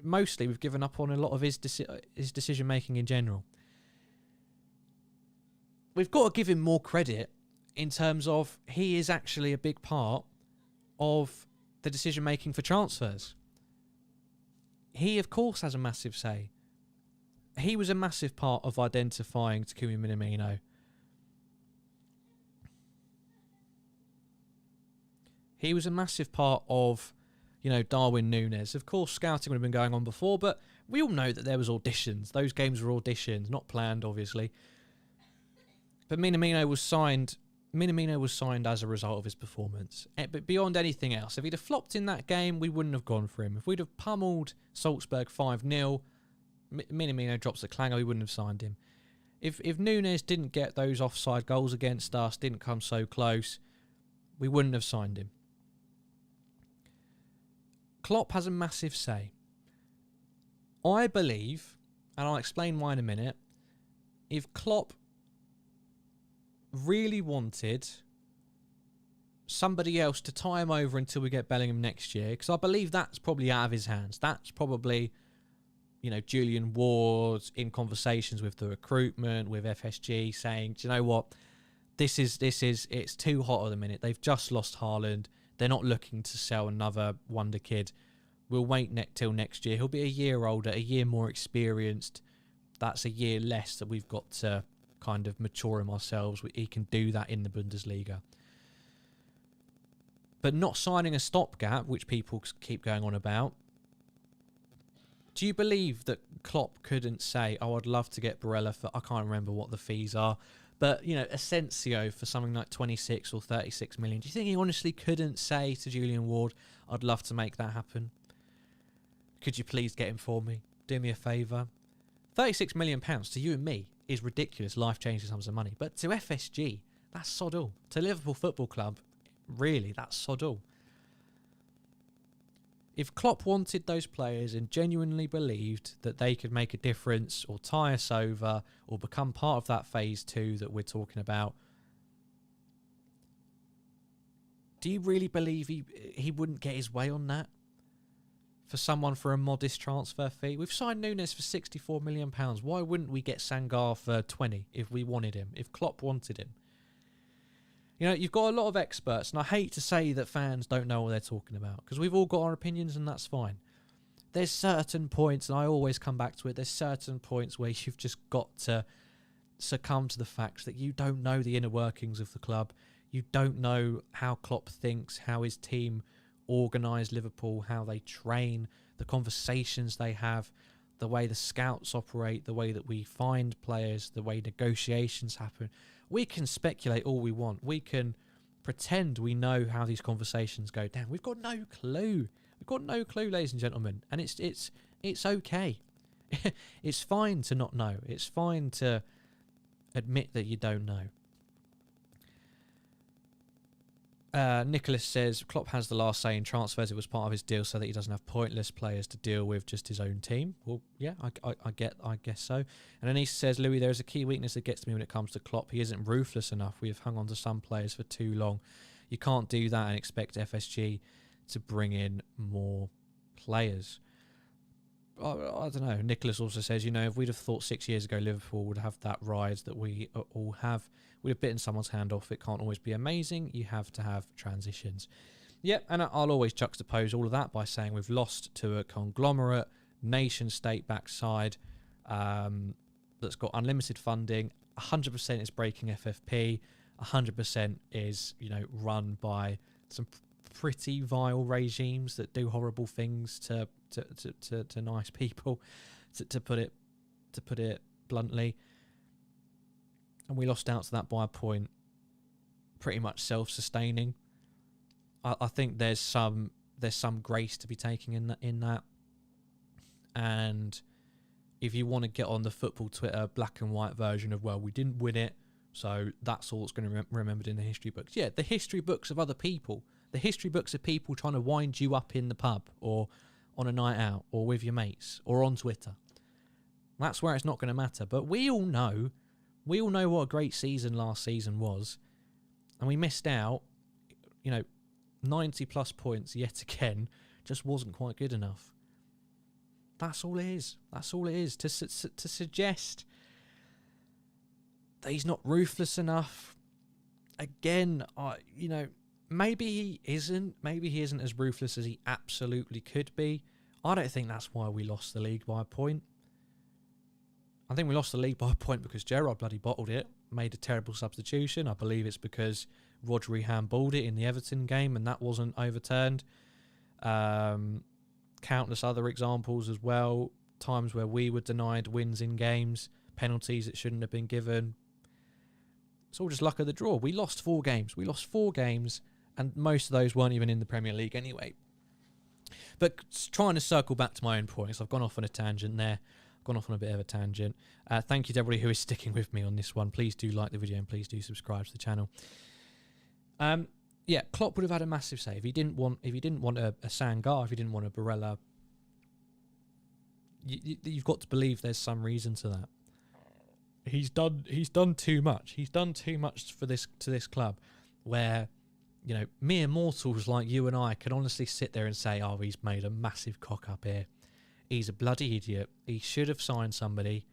mostly we've given up on a lot of his decision-making in general. We've got to give him more credit in terms of he is actually a big part of the decision-making for transfers. He, of course, has a massive say. He was a massive part of identifying Takumi Minamino. He was a massive part of, Darwin Núñez. Of course, scouting would have been going on before, but we all know that there was auditions. Those games were auditions, not planned, obviously. But Minamino was signed as a result of his performance. But beyond anything else, if he'd have flopped in that game, we wouldn't have gone for him. If we'd have pummeled Salzburg 5-0, Minamino drops a clanger, we wouldn't have signed him. If Núñez didn't get those offside goals against us, didn't come so close, we wouldn't have signed him. Klopp has a massive say. I believe, and I'll explain why in a minute, if Klopp really wanted somebody else to tie him over until we get Bellingham next year, because I believe that's probably out of his hands. That's probably, Julian Ward in conversations with the recruitment, with FSG, saying, do you know what? It's too hot at the minute. They've just lost Haaland. They're not looking to sell another wonder kid. We'll wait till next year. He'll be a year older, a year more experienced. That's a year less that we've got to kind of mature him ourselves. He can do that in the Bundesliga. But not signing a stopgap, which people keep going on about. Do you believe that Klopp couldn't say, oh, I'd love to get Barella for, I can't remember what the fees are, but, Asensio for something like 26 or 36 million. Do you think he honestly couldn't say to Julian Ward, I'd love to make that happen? Could you please get him for me? Do me a favour. £36 million to you and me is ridiculous, life-changing sums of money. But to FSG, that's sod all. To Liverpool Football Club, really, that's sod all. If Klopp wanted those players and genuinely believed that they could make a difference or tie us over or become part of that phase 2 that we're talking about, do you really believe he wouldn't get his way on that? For someone for a modest transfer fee? We've signed Nunes for £64 million. Why wouldn't we get Sangar for 20 if we wanted him, if Klopp wanted him? You know, you've got a lot of experts, and I hate to say that fans don't know what they're talking about, because we've all got our opinions, and that's fine. There's certain points, and I always come back to it, there's certain points where you've just got to succumb to the fact that you don't know the inner workings of the club. You don't know how Klopp thinks, how his team organise Liverpool, how they train, the conversations they have, the way the scouts operate, the way that we find players, the way negotiations happen. We can speculate all we want. We can pretend we know how these conversations go down. We've got no clue. We've got no clue, ladies and gentlemen. And it's okay. It's fine to not know. It's fine to admit that you don't know. Nicholas says Klopp has the last say in transfers. It was part of his deal so that he doesn't have pointless players to deal with, just his own team. Well, yeah, I guess so. And Anise says, Louis, there is a key weakness that gets to me when it comes to Klopp. He isn't ruthless enough. We have hung on to some players for too long. You can't do that and expect FSG to bring in more players. I don't know. Nicholas also says, you know, if we'd have thought 6 years ago Liverpool would have that rise that we all have, we'd have bitten someone's hand off. It can't always be amazing. You have to have transitions. Yep, and I'll always juxtapose all of that by saying we've lost to a conglomerate, nation-state backside that's got unlimited funding. 100% is breaking FFP. 100% is, you know, run by some pretty vile regimes that do horrible things to nice people, to put it bluntly. And we lost out to that by a point, pretty much self-sustaining. I think there's some grace to be taken in that. And if you want to get on the football Twitter black and white version of, well, we didn't win it, so that's all that's going to be remembered in the history books. Yeah, the history books of other people. The history books of people trying to wind you up in the pub or on a night out or with your mates or on Twitter. That's where it's not going to matter. But we all know what a great season last season was. And we missed out, 90 plus points yet again, just wasn't quite good enough. That's all it is. That's all it is. To suggest that he's not ruthless enough, again, maybe he isn't. Maybe he isn't as ruthless as he absolutely could be. I don't think that's why we lost the league by a point. I think we lost the league by a point because Gerrard bloody bottled it, made a terrible substitution. I believe it's because Rodri handballed it in the Everton game and that wasn't overturned. Countless other examples as well. Times where we were denied wins in games, penalties that shouldn't have been given. It's all just luck of the draw. We lost 4 games. And most of those weren't even in the Premier League anyway. But trying to circle back to my own points, I've gone off on a tangent there. I've gone off on a bit of a tangent. Thank you to everybody who is sticking with me on this one. Please do like the video and please do subscribe to the channel. Yeah, Klopp would have had a massive say if he didn't want a Sangar, if he didn't want a Barella. You've got to believe there's some reason to that. He's done too much. He's done too much to this club, where mere mortals like you and I can honestly sit there and say, oh, he's made a massive cock up here. He's a bloody idiot. He should have signed somebody.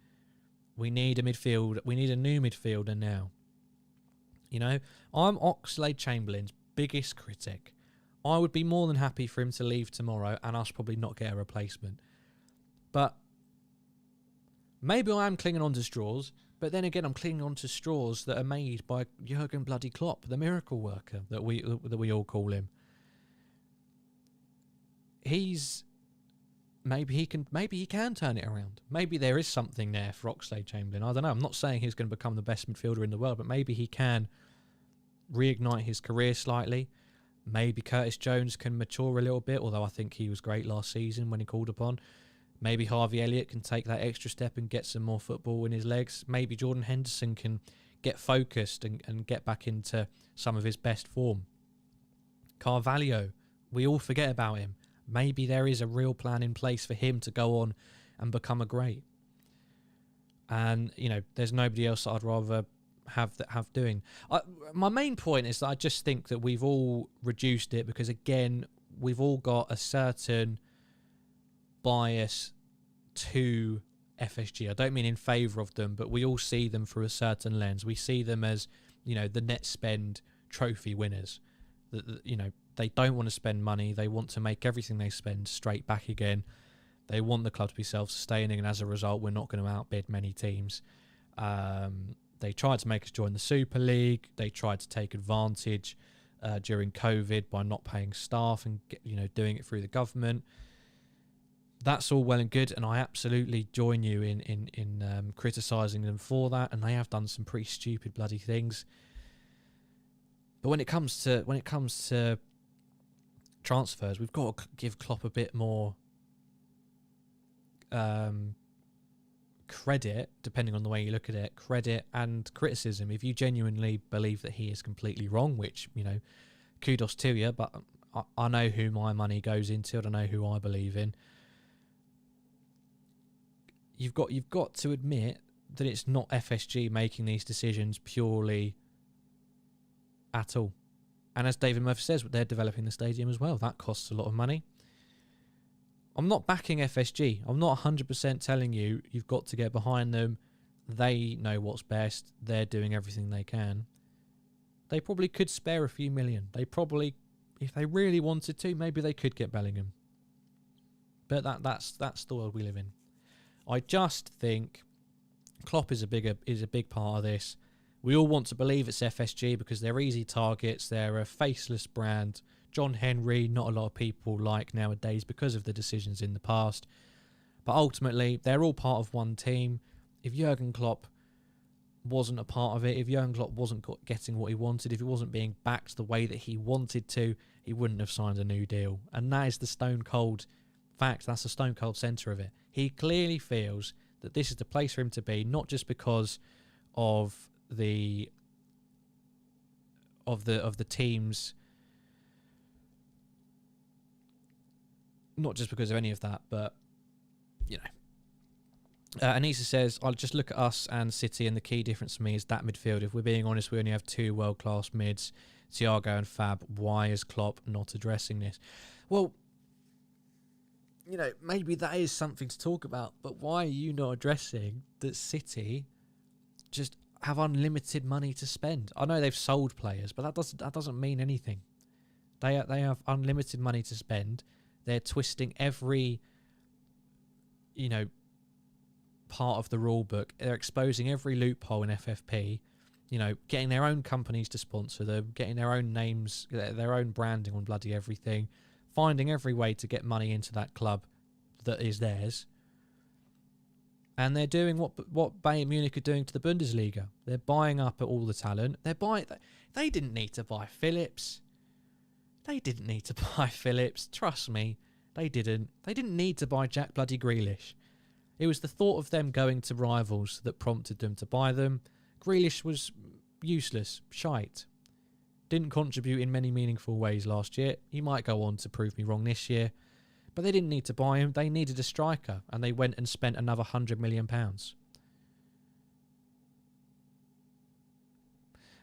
We need a midfield. We need a new midfielder now. I'm Oxlade-Chamberlain's biggest critic. I would be more than happy for him to leave tomorrow and us probably not get a replacement. But maybe I am clinging on to straws, but then again I'm clinging on to straws that are made by Jurgen bloody Klopp, the miracle worker that we all call him. Maybe he can turn it around. Maybe there is something there for Oxlade-Chamberlain. I don't know. I'm not saying he's going to become the best midfielder in the world, but maybe he can reignite his career slightly. Maybe Curtis Jones can mature a little bit, although I think he was great last season when he called upon. Maybe Harvey Elliott can take that extra step and get some more football in his legs. Maybe Jordan Henderson can get focused and get back into some of his best form. Carvalho, we all forget about him. Maybe there is a real plan in place for him to go on and become a great. And, you know, there's nobody else that I'd rather have doing. My main point is that I just think that we've all reduced it because, again, we've all got a certain bias to FSG. I don't mean in favour of them, but we all see them through a certain lens. We see them as, you know, the net spend trophy winners. You know, they don't want to spend money. They want to make everything they spend straight back again. They want the club to be self-sustaining, and as a result, we're not going to outbid many teams. They tried to make us join the Super League. They tried to take advantage during COVID by not paying staff and doing it through the government. That's all well and good, and I absolutely join you in criticising them for that. And they have done some pretty stupid bloody things. But when it comes to transfers, we've got to give Klopp a bit more credit, depending on the way you look at it, credit and criticism. If you genuinely believe that he is completely wrong, which, you know, kudos to you, but I know who my money goes into. I don't know who I believe in. You've got to admit that it's not FSG making these decisions purely at all. And as David Murphy says, they're developing the stadium as well. That costs a lot of money. I'm not backing FSG. I'm not 100% telling you you've got to get behind them. They know what's best. They're doing everything they can. They probably could spare a few million. They probably, if they really wanted to, maybe they could get Bellingham. But that's the world we live in. I just think Klopp is a big part of this. We all want to believe it's FSG because they're easy targets. They're a faceless brand. John Henry, not a lot of people like nowadays because of the decisions in the past. But ultimately, they're all part of one team. If Jurgen Klopp wasn't a part of it, if Jurgen Klopp wasn't getting what he wanted, if he wasn't being backed the way that he wanted to, he wouldn't have signed a new deal. And that is the stone cold fact. That's the stone cold centre of it. He clearly feels that this is the place for him to be, not just because of the teams, not just because of any of that, but you know. Anissa says, I'll just look at us and City, and the key difference for me is that midfield. If we're being honest, we only have two world-class mids, Thiago and Fab. Why is Klopp not addressing this? Well, you know, maybe that is something to talk about, but why are you not addressing that City just have unlimited money to spend? I know they've sold players, but that doesn't mean anything. They have unlimited money to spend. They're twisting every, you know, part of the rule book. They're exposing every loophole in FFP. You know, getting their own companies to sponsor them, getting their own names, their own branding on bloody everything, finding every way to get money into that club that is theirs. And they're doing what Bayern Munich are doing to the Bundesliga. They're buying up all the talent. They didn't need to buy Phillips. They didn't need to buy Phillips. Trust me, they didn't. They didn't need to buy Jack bloody Grealish. It was the thought of them going to rivals that prompted them to buy them. Grealish was useless, shite. Didn't contribute in many meaningful ways last year. He might go on to prove me wrong this year. But they didn't need to buy him. They needed a striker, and they went and spent another £100 million.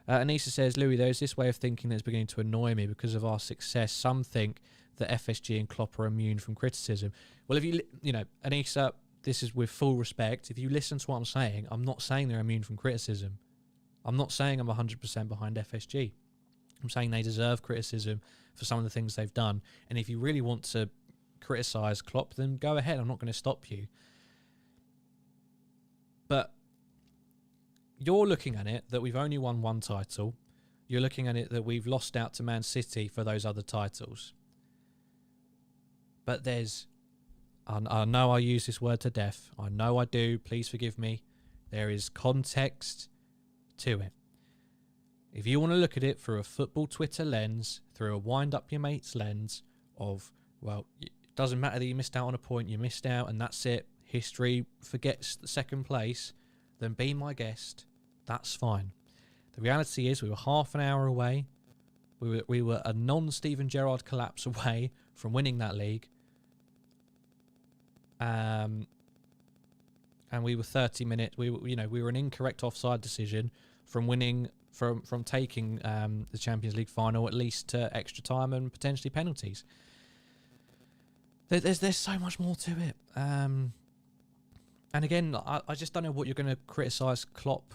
Anissa says, Louis, there's this way of thinking that's beginning to annoy me because of our success. Some think that FSG and Klopp are immune from criticism. Well, if you know, Anissa, this is with full respect. If you listen to what I'm saying, I'm not saying they're immune from criticism. I'm not saying I'm 100% behind FSG. I'm saying they deserve criticism for some of the things they've done. And if you really want to criticise Klopp, then go ahead. I'm not going to stop you. But you're looking at it that we've only won one title. You're looking at it that we've lost out to Man City for those other titles. But there's... I know I use this word to death. I know I do. Please forgive me. There is context to it. If you want to look at it through a football Twitter lens, through a wind-up-your-mates lens of, well, it doesn't matter that you missed out on a point, you missed out and that's it. History forgets the second place, then be my guest. That's fine. The reality is we were half an hour away. We were a non-Steven Gerrard collapse away from winning that league. and we were 30 minutes. We were an incorrect offside decision from winning, from taking the Champions League final at least to extra time and potentially penalties. There's so much more to it. And again, I just don't know what you're going to criticise Klopp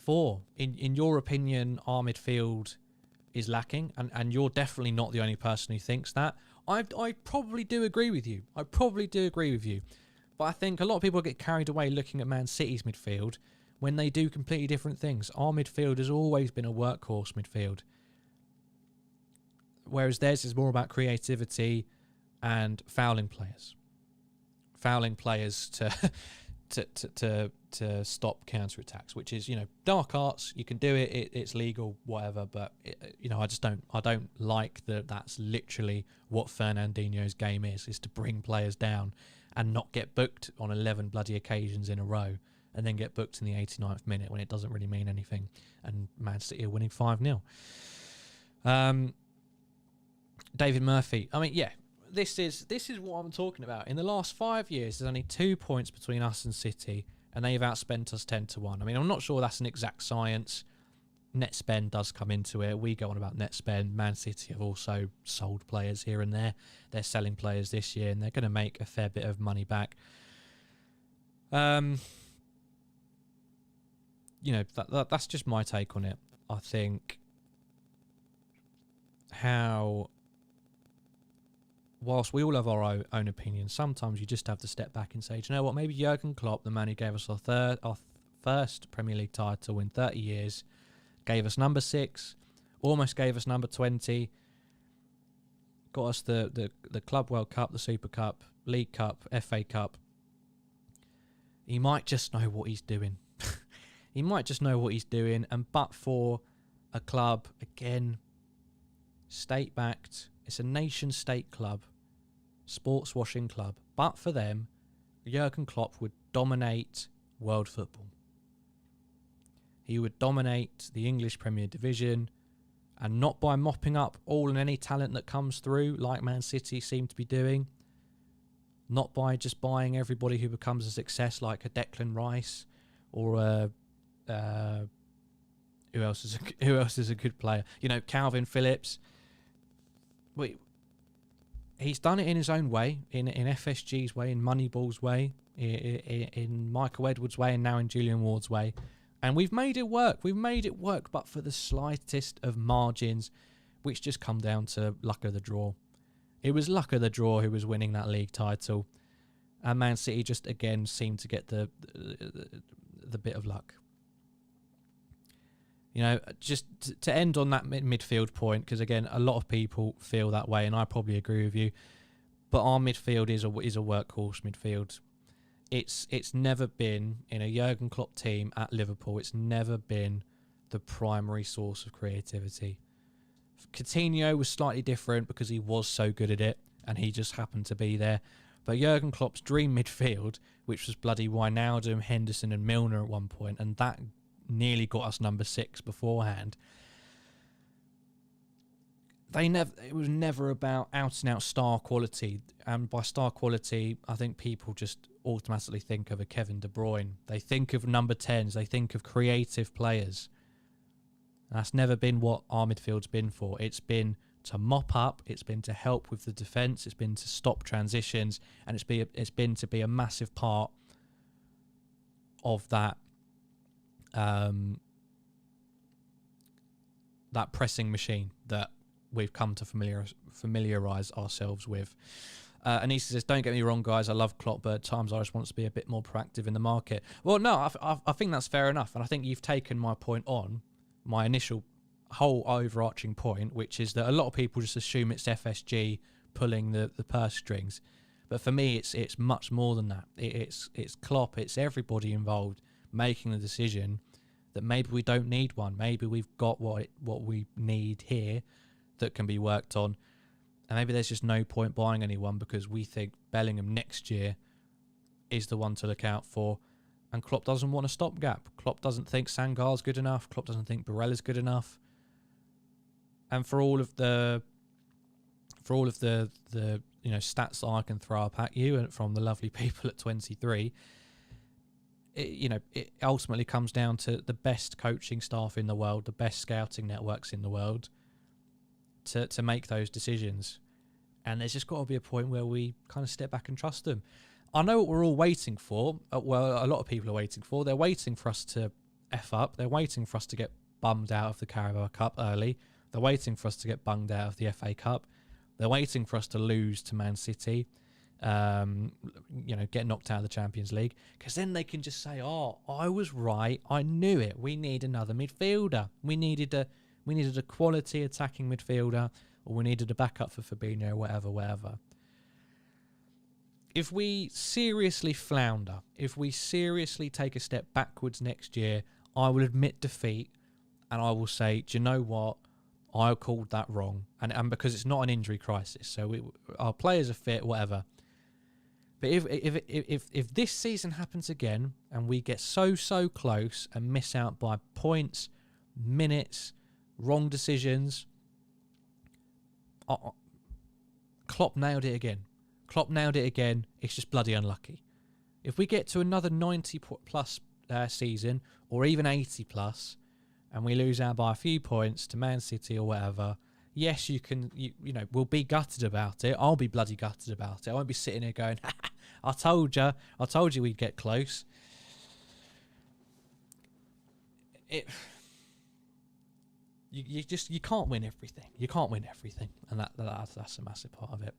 for. In your opinion, our midfield is lacking, and you're definitely not the only person who thinks that. I probably do agree with you. But I think a lot of people get carried away looking at Man City's midfield when they do completely different things. Our midfield has always been a workhorse midfield, whereas theirs is more about creativity and fouling players to stop counter-attacks, which is, dark arts. You can do it, it's legal, whatever, but I don't like that. That's literally what Fernandinho's game is to bring players down and not get booked on 11 bloody occasions in a row, and then get booked in the 89th minute when it doesn't really mean anything, and Man City are winning 5-0. David Murphy, this is what I'm talking about. In the last 5 years, there's only 2 points between us and City, and they've outspent us 10-1. I'm not sure that's an exact science. Net spend does come into it. We go on about net spend. Man City have also sold players here and there. They're selling players this year, and they're going to make a fair bit of money back. That's just my take on it. I think whilst we all have our own opinions, sometimes you just have to step back and say, do you know what, maybe Jurgen Klopp, the man who gave us our first Premier League title in 30 years, gave us number 6, almost gave us number 20, got us the Club World Cup, the Super Cup, League Cup, FA Cup. He might just know what he's doing. And but for a club, again, state-backed, it's a nation-state club, sports washing club. But for them, Jurgen Klopp would dominate world football. He would dominate the English Premier Division, and not by mopping up all and any talent that comes through like Man City seem to be doing. Not by just buying everybody who becomes a success like a Declan Rice or who else is a good player? Calvin Phillips. He's done it in his own way, in FSG's way, in Moneyball's way, in Michael Edwards' way, and now in Julian Ward's way. And we've made it work. But for the slightest of margins, which just come down to luck of the draw. It was luck of the draw who was winning that league title. And Man City just, again, seemed to get the bit of luck. Just to end on that midfield point, because again, a lot of people feel that way, and I probably agree with you. But our midfield is a workhorse midfield. It's never been, in a Jurgen Klopp team at Liverpool, it's never been the primary source of creativity. Coutinho was slightly different because he was so good at it, and he just happened to be there. But Jurgen Klopp's dream midfield, which was bloody Wijnaldum, Henderson, and Milner at one point, and that nearly got us number 6 beforehand. It was never about out and out star quality, and by star quality, I think people just automatically think of a Kevin De Bruyne. They think of number 10s. They think of creative players. And that's never been what our midfield's been for. It's been to mop up. It's been to help with the defence. It's been to stop transitions, and it's been to be a massive part of that. That pressing machine that we've come to familiarise ourselves with. Anissa says, don't get me wrong, guys, I love Klopp, but at times I just want to be a bit more proactive in the market. Well, no, I think that's fair enough, and I think you've taken my point on, my initial whole overarching point, which is that a lot of people just assume it's FSG pulling the purse strings. But for me, it's much more than that. It's Klopp, it's everybody involved making the decision that maybe we don't need one. Maybe we've got what we need here that can be worked on. And maybe there's just no point buying anyone because we think Bellingham next year is the one to look out for. And Klopp doesn't want a stopgap. Klopp doesn't think Sangar's good enough. Klopp doesn't think Barella's good enough. And for all of the stats that I can throw up at you and from the lovely people at 23, it ultimately comes down to the best coaching staff in the world, the best scouting networks in the world to make those decisions. And there's just got to be a point where we kind of step back and trust them. I know what we're all waiting for. Well, a lot of people are waiting for. They're waiting for us to F up. They're waiting for us to get bummed out of the Carabao Cup early. They're waiting for us to get bunged out of the FA Cup. They're waiting for us to lose to Man City, get knocked out of the Champions League, because then they can just say, "Oh, I was right. I knew it. We need another midfielder. We needed a quality attacking midfielder, or we needed a backup for Fabinho, whatever." If we seriously flounder, if we seriously take a step backwards next year, I will admit defeat, and I will say, "Do you know what? I called that wrong," and because it's not an injury crisis, so our players are fit, whatever. But if this season happens again and we get so close and miss out by points, minutes, wrong decisions, Klopp nailed it again. It's just bloody unlucky. If we get to another 90 plus season, or even 80 plus, and we lose out by a few points to Man City or whatever, yes, we'll be gutted about it. I'll be bloody gutted about it. I won't be sitting here going, I told you we'd get close. You can't win everything. And that's a massive part of it.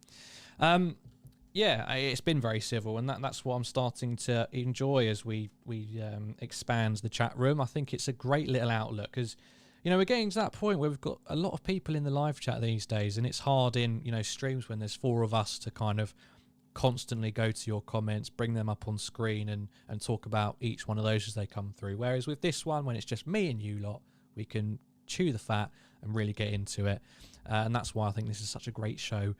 It's been very civil, and that's what I'm starting to enjoy as we expand the chat room. I think it's a great little outlet, because we're getting to that point where we've got a lot of people in the live chat these days, and it's hard in streams when there's 4 of us to kind of constantly go to your comments, bring them up on screen, and talk about each one of those as they come through. Whereas with this one, when it's just me and you lot, we can chew the fat and really get into it, and that's why I think this is such a great show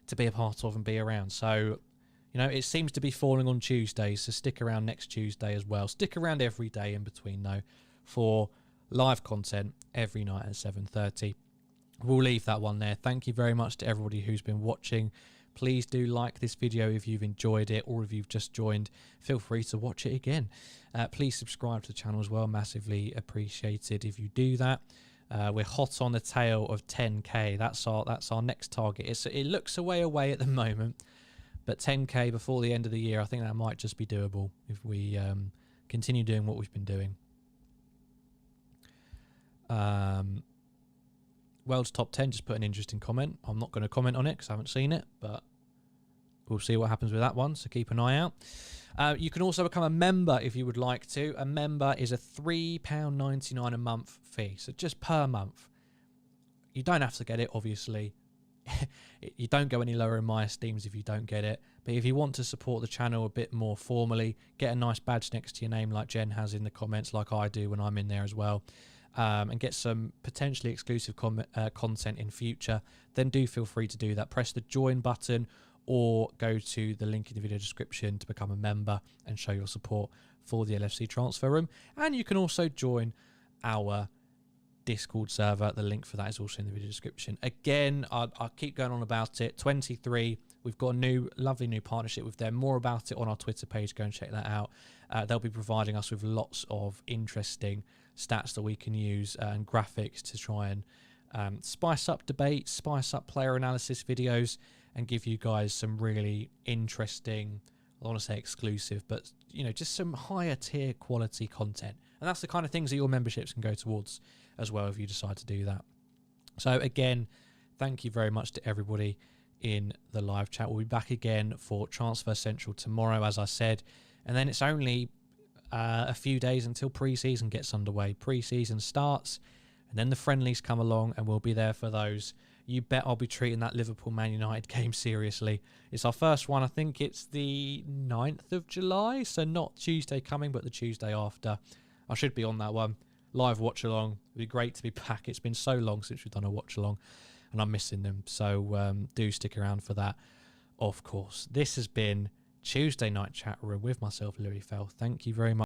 to be a part of and be around. So it seems to be falling on Tuesdays, so stick around next Tuesday as well. Stick around every day in between though for live content every night at 7:30. We'll leave that one there. Thank you very much to everybody who's been watching. Please do like this video if you've enjoyed it, or if you've just joined, feel free to watch it again. Please subscribe to the channel as well, massively appreciated if you do that. We're hot on the tail of 10k. That's our next target. It looks a way away at the moment, but 10k before the end of the year, I think that might just be doable if we continue doing what we've been doing. World's Top 10 just put an interesting comment. I'm not going to comment on it because I haven't seen it, but we'll see what happens with that one, so keep an eye out. You can also become a member if you would like to. A member is a £3.99 a month fee, so just per month. You don't have to get it, obviously. You don't go any lower in my esteems if you don't get it. But if you want to support the channel a bit more formally, get a nice badge next to your name like Jen has in the comments, like I do when I'm in there as well, and get some potentially exclusive content in future, then do feel free to do that. Press the join button or go to the link in the video description to become a member and show your support for the LFC transfer room. And you can also join our Discord server. The link for that is also in the video description. Again, I'll keep going on about it. 23, we've got a lovely new partnership with them. More about it on our Twitter page. Go and check that out. They'll be providing us with lots of interesting stats that we can use and graphics to try and spice up debates, spice up player analysis videos, and give you guys some really interesting, I don't want to say exclusive, but just some higher tier quality content. And that's the kind of things that your memberships can go towards as well if you decide to do that. So again, thank you very much to everybody in the live chat. We'll be back again for Transfer Central tomorrow, as I said, and then it's only a few days until pre-season gets underway. Pre-season starts, and then the friendlies come along, and we'll be there for those. You bet I'll be treating that Liverpool Man United game seriously. It's our first one. I think it's the 9th of July, so not Tuesday coming, but the Tuesday after. I should be on that one. Live watch along. It'd be great to be back. It's been so long since we've done a watch along, and I'm missing them. So do stick around for that, of course. This has been Tuesday Night Chat Room with myself, Louis Fell. Thank you very much.